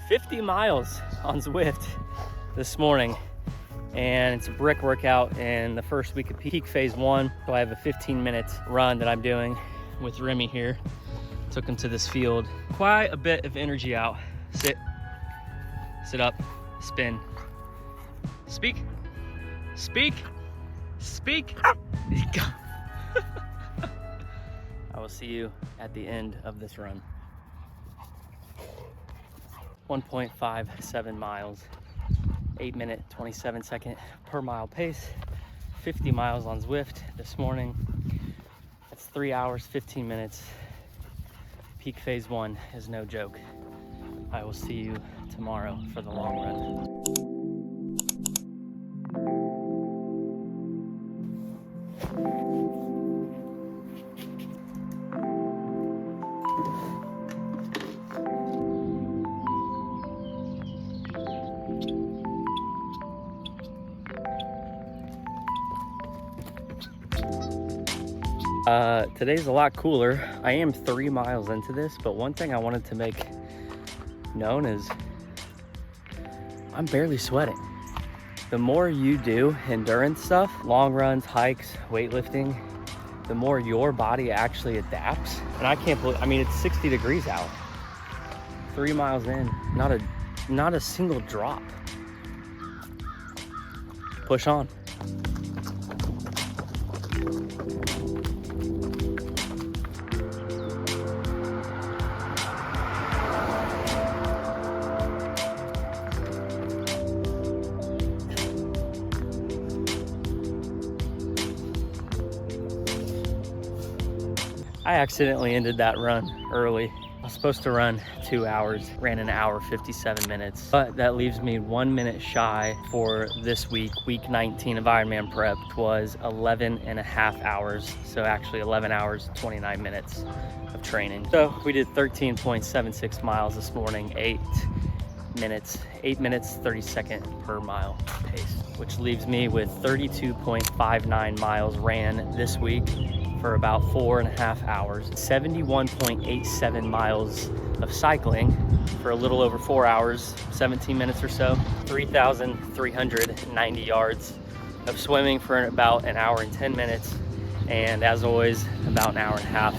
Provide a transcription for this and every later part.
50 miles on Zwift this morning, and it's a brick workout in the first week of peak phase 1. So I have a 15-minute run that I'm doing with Remy here. Took him to this field. Quite a bit of energy out. Sit up, spin, speak, speak, speak. I will see you at the end of this run. 1.57 miles, 8-minute, 27-second per mile pace, 50 miles on Zwift this morning. That's 3 hours, 15 minutes. Peak phase 1 is no joke. I will see you tomorrow for the long run. Today's a lot cooler. I am 3 miles into this, but one thing I wanted to make known is I'm barely sweating. The more you do endurance stuff, long runs, hikes, weightlifting, the more your body actually adapts. And I can't believe, I mean, it's 60 degrees out. 3 miles in, not a single drop. Push on. I accidentally ended that run early. I was supposed to run 2 hours, ran an hour, 57 minutes, but that leaves me 1 minute shy for this week. Week 19 of Ironman prep was 11 and a half hours. So actually 11 hours, 29 minutes of training. So we did 13.76 miles this morning, 8 minutes, 30 second per mile pace, which leaves me with 32.59 miles ran this week for about 4.5 hours, 71.87 miles of cycling for a little over 4 hours, 17 minutes or so, 3,390 yards of swimming for about an hour and 10 minutes, and as always, about an hour and a half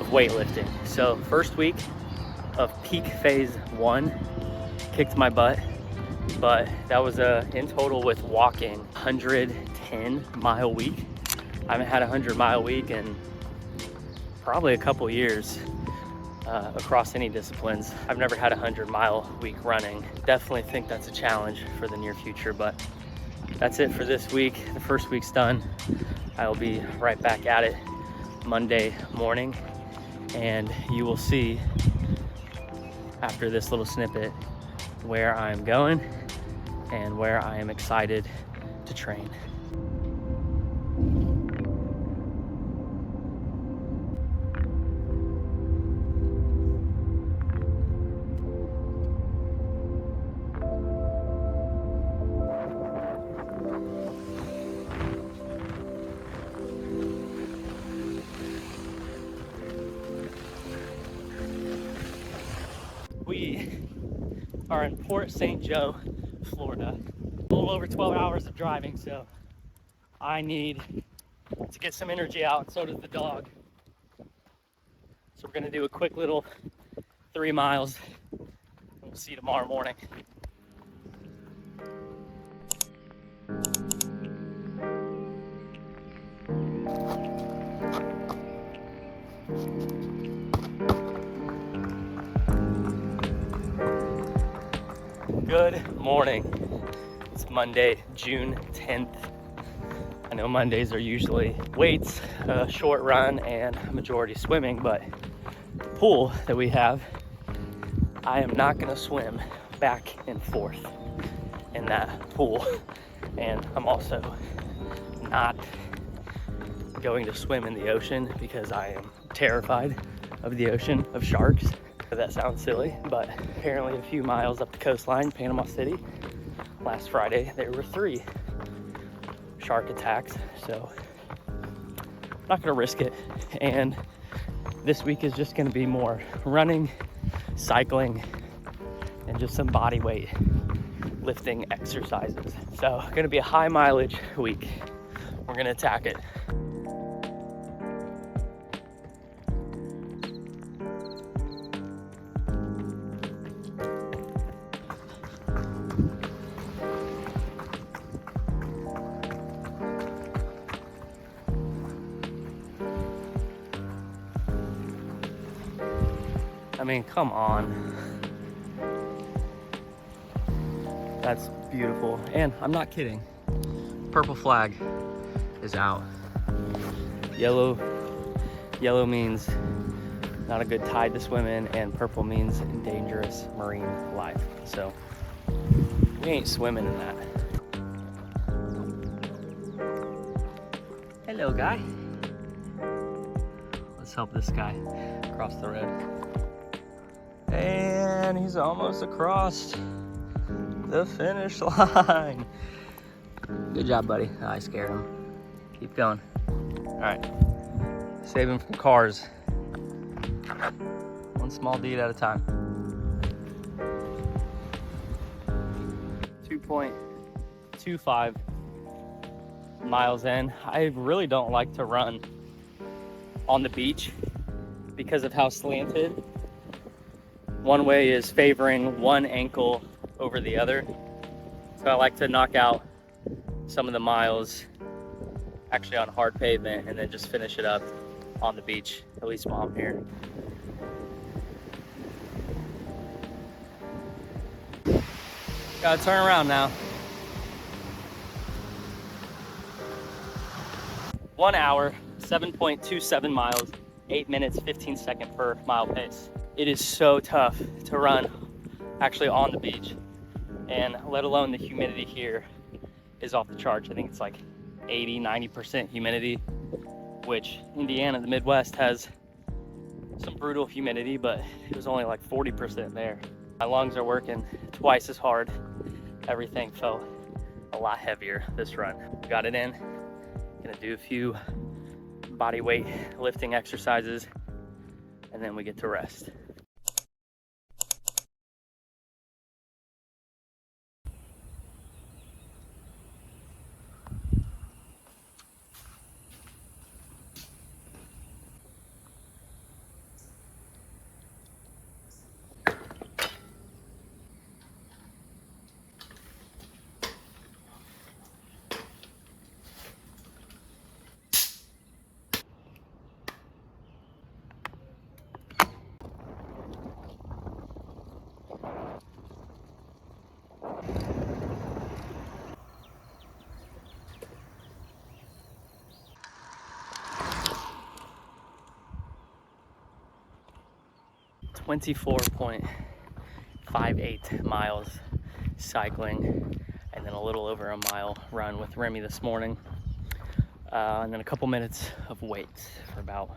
of weightlifting. So first week of peak phase 1 kicked my butt, but that was in total with walking 110 mile week. I haven't had a 100-mile week in probably a couple years across any disciplines. I've never had a 100-mile week running. Definitely think that's a challenge for the near future, but that's it for this week. The first week's done. I will be right back at it Monday morning, and you will see after this little snippet where I'm going and where I am excited to train. We are in Port St. Joe, Florida. A little over 12 hours of driving, so I need to get some energy out, and so does the dog. So we're gonna do a quick little 3 miles, and we'll see you tomorrow morning. Good morning. It's Monday, June 10th. I know Mondays are usually weights, a short run, and majority swimming, but the pool that we have, I am not gonna swim back and forth in that pool. And I'm also not going to swim in the ocean because I am terrified of the ocean, of sharks. That sounds silly, but apparently a few miles up the coastline, Panama City, last Friday, there were 3 shark attacks. So I'm not gonna risk it. And this week is just gonna be more running, cycling, and just some body weight lifting exercises. So gonna be a high mileage week. We're gonna attack it. I mean, come on. That's beautiful. And I'm not kidding. Purple flag is out. Yellow means not a good tide to swim in, and purple means dangerous marine life. So we ain't swimming in that. Hello, guy. Let's help this guy cross the road. And he's almost across the finish line. Good job, buddy. Oh, I scared him. Keep going. All right, save him from cars. One small deed at a time. 2.25 miles in. I really don't like to run on the beach because of how slanted. One way is favoring one ankle over the other. So I like to knock out some of the miles actually on hard pavement and then just finish it up on the beach, at least while I'm here. Gotta turn around now. 1 hour, 7.27 miles, 8 minutes, 15 seconds per mile pace. It is so tough to run actually on the beach, and let alone the humidity here is off the charts. I think it's like 80-90% humidity, which Indiana, the Midwest, has some brutal humidity, but it was only like 40% there. My lungs are working twice as hard. Everything felt a lot heavier this run. Got it in. Gonna do a few body weight lifting exercises, and then we get to rest. .58 miles cycling, and then a little over a mile run with Remy this morning, and then a couple minutes of weights for about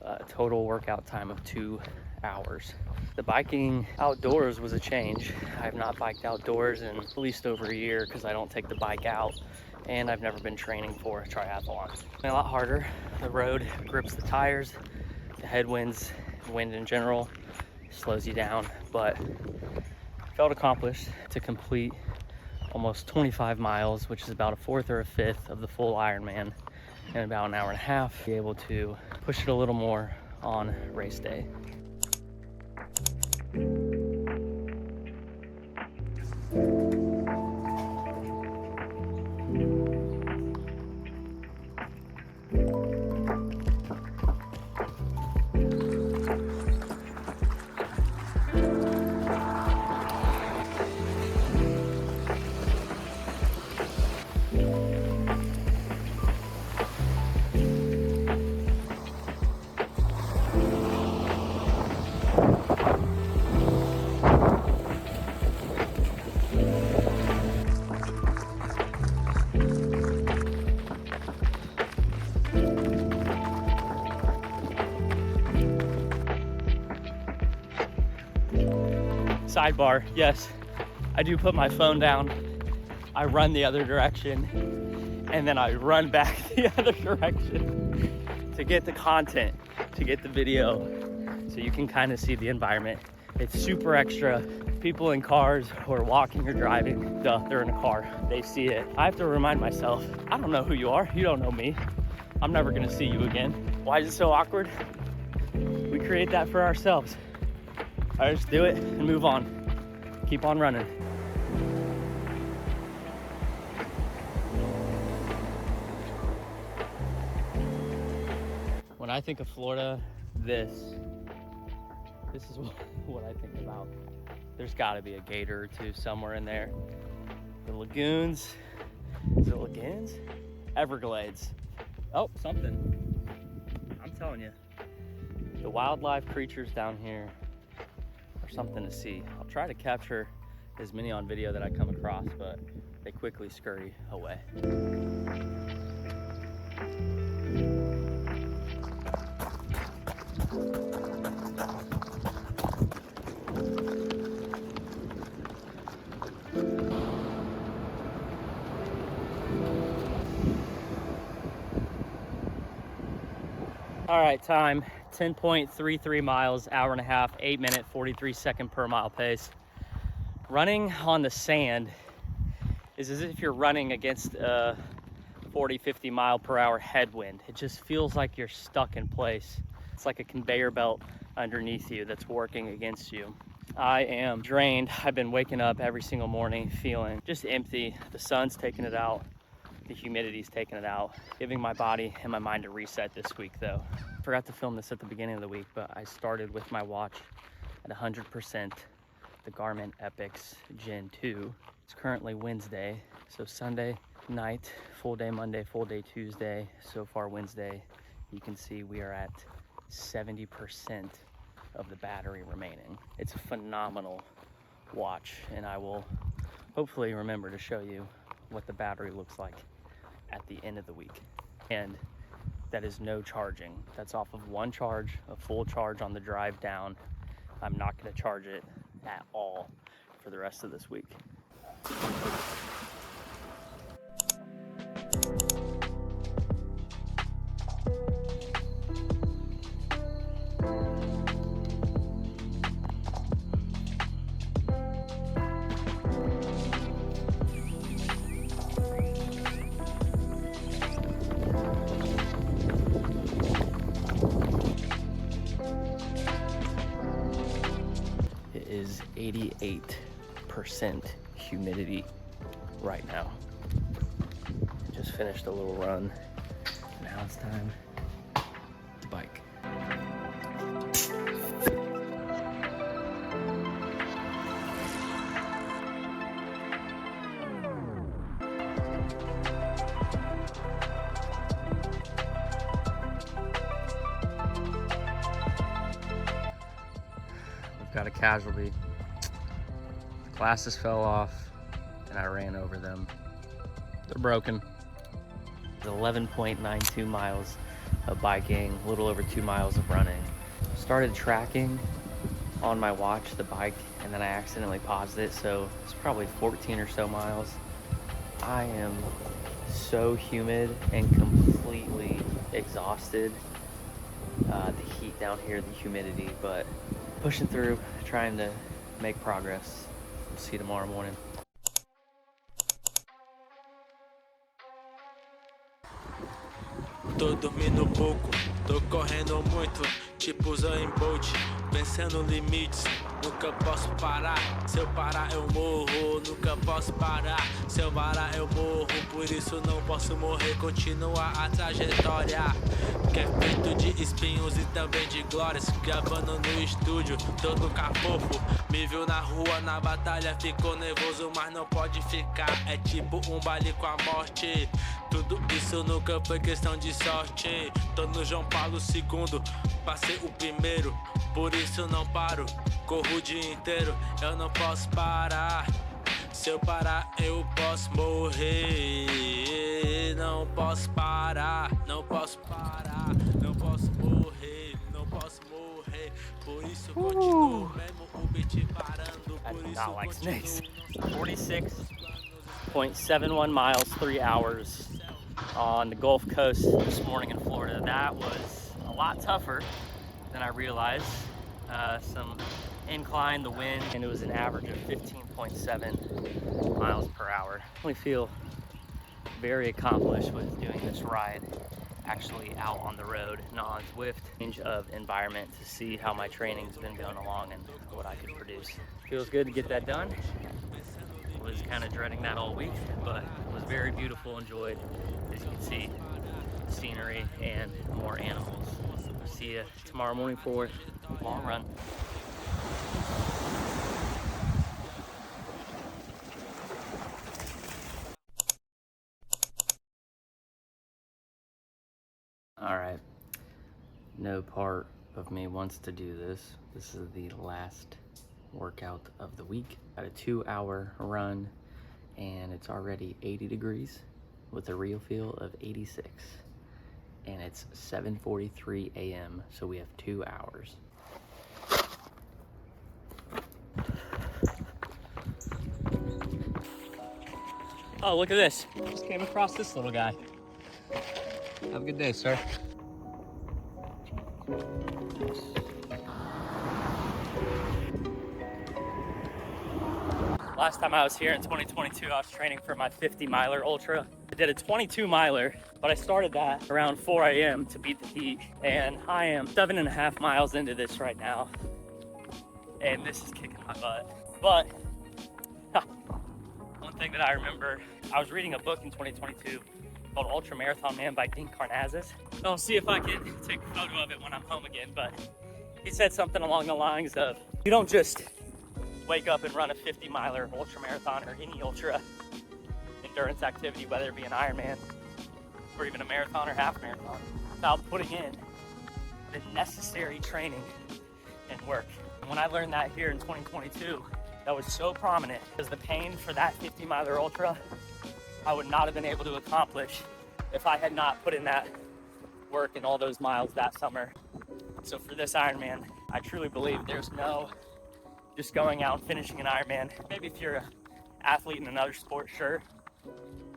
a total workout time of 2 hours. The biking outdoors was a change. I have not biked outdoors in at least over a year because I don't take the bike out, and I've never been training for a triathlon. A lot harder. The road grips the tires, the headwinds, wind in general slows you down, but felt accomplished to complete almost 25 miles, which is about a fourth or a fifth of the full Ironman in about an hour and a half. Be able to push it a little more on race day. Sidebar, yes, I do put my phone down. I run the other direction, and then I run back the other direction to get the content, to get the video, so you can kind of see the environment It's super extra. People in cars or walking or driving, they're in a car, they see it. I have to remind myself, I don't know who you are, you don't know me. I'm never gonna see you again. Why is it so awkward? We create that for ourselves. I just do it and move on. Keep on running. When I think of Florida, this is what I think about. There's gotta be a gator or two somewhere in there. The lagoons, is it lagoons? Everglades. Oh, something. I'm telling you. The wildlife creatures down here are something to see. I'll try to capture as many on video that I come across, but they quickly scurry away. All right, time 10.33 miles, hour and a half, 8-minute, 43-second per mile pace. Running on the sand is as if you're running against a 40-50 mile per hour headwind. It just feels like you're stuck in place. It's like a conveyor belt underneath you that's working against you. I am drained. I've been waking up every single morning feeling just empty. The sun's taking it out. The humidity's taking it out, giving my body and my mind a reset this week though. Forgot to film this at the beginning of the week, but I started with my watch at 100%, the Garmin Epix Gen 2. It's currently Wednesday, so Sunday night, full day Monday, full day Tuesday. So far Wednesday, you can see we are at 70% of the battery remaining. It's a phenomenal watch, and I will hopefully remember to show you what the battery looks like at the end of the week. And that is no charging. That's off of one charge, a full charge on the drive down. I'm not gonna charge it at all for the rest of this week. Is 88% humidity right now. Just finished a little run. Now it's time to bike. Got a casualty. The glasses fell off and I ran over them. They're broken. 11.92 miles of biking, a little over 2 miles of running. Started tracking on my watch the bike and then I accidentally paused it, so it's probably 14 or so miles. I am so humid and completely exhausted. The heat down here, the humidity, but pushing through, trying to make progress. See you tomorrow morning. Tô dormindo pouco, tô correndo muito, tipo Usain Bolt, vencendo limites. Nunca posso parar, se eu parar eu morro. Nunca posso parar, se eu parar eu morro. Por isso não posso morrer, continua a trajetória. Que é feito de espinhos e também de glórias. Gravando no estúdio, todo cafofo. Me viu na rua, na batalha, ficou nervoso, mas não pode ficar. É tipo um baile com a morte. Tudo isso nunca foi questão de sorte. Tô no João Paulo II, passei o primeiro. Por isso não paro, corro o dia inteiro. Eu não posso parar, se eu parar eu posso morrer. Não posso parar, não posso parar, não posso morrer, não posso morrer. Por isso continuo mesmo o beat parando. Por isso not like snakes. continuo. 46.71 miles, 3 hours on the Gulf Coast this morning in Florida. That was a lot tougher than I realized. Some incline, the wind, and it was an average of 15.7 miles per hour. I feel very accomplished with doing this ride actually out on the road, not on Zwift. Change of environment to see how my training's been going along and what I could produce. Feels good to get that done. Was kind of dreading that all week, but it was very beautiful. Enjoyed, as you can see, scenery and more animals. See you tomorrow morning for a long run. All right, no part of me wants to do this. This is the last workout of the week. Got a 2-hour run and it's already 80 degrees with a real feel of 86. And it's 7:43 a.m. so we have 2 hours. Oh, look at this. Just came across this little guy. Have a good day, sir. Last time I was here in 2022, I was training for my 50-miler ultra. I did a 22-miler, but I started that around 4 a.m. to beat the heat. And I am 7.5 miles into this right now. And this is kicking my butt. But one thing that I remember, I was reading a book in 2022 called Ultra Marathon Man by Dean Karnazes. I'll see if I can take a photo of it when I'm home again, but he said something along the lines of, you don't just wake up and run a 50-miler ultra marathon or any ultra endurance activity, whether it be an Ironman or even a marathon or half marathon, without putting in the necessary training and work. And when I learned that here in 2022, that was so prominent, because the pain for that 50-miler ultra, I would not have been able to accomplish if I had not put in that work and all those miles that summer. So for this Ironman, I truly believe there's no just going out and finishing an Ironman. Maybe if you're an athlete in another sport, sure.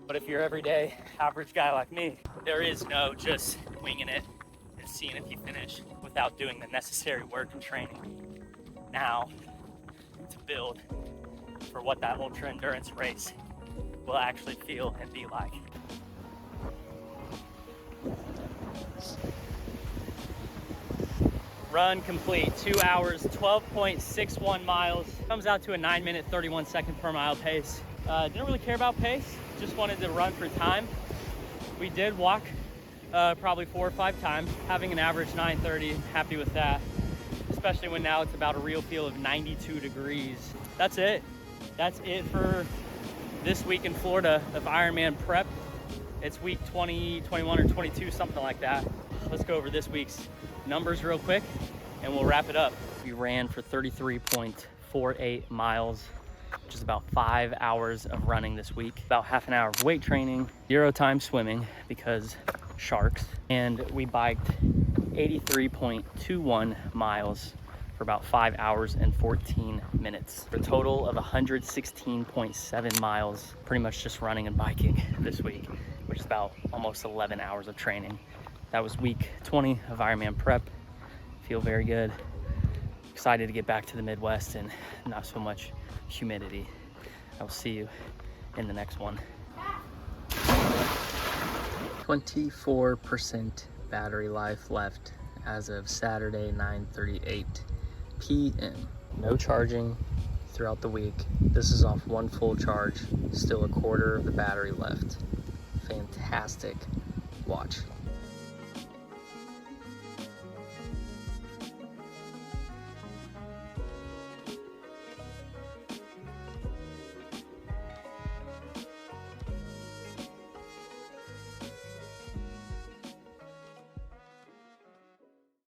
But if you're everyday average guy like me, there is no just winging it and seeing if you finish without doing the necessary work and training now to build for what that ultra endurance race will actually feel and be like. Run complete, 2 hours, 12.61 miles. Comes out to a 9-minute, 31-second per mile pace. Didn't really care about pace, just wanted to run for time. We did walk probably 4 or 5 times, having an average 9:30, happy with that. Especially when now it's about a real feel of 92 degrees. That's it. That's it for this week in Florida of Ironman prep. It's week 20, 21, or 22, something like that. Let's go over this week's numbers real quick and we'll wrap it up. We ran for 33.48 miles, which is about 5 hours of running this week. About half an hour of weight training, 0 time swimming because sharks. And we biked 83.21 miles for about 5 hours and 14 minutes. For a total of 116.7 miles, pretty much just running and biking this week, which is about almost 11 hours of training. That was week 20 of Ironman prep. Feel very good. Excited to get back to the Midwest and not so much humidity. I will see you in the next one. 24% battery life left as of Saturday, 9:38 p.m. No charging throughout the week. This is off one full charge. Still a quarter of the battery left. Fantastic watch.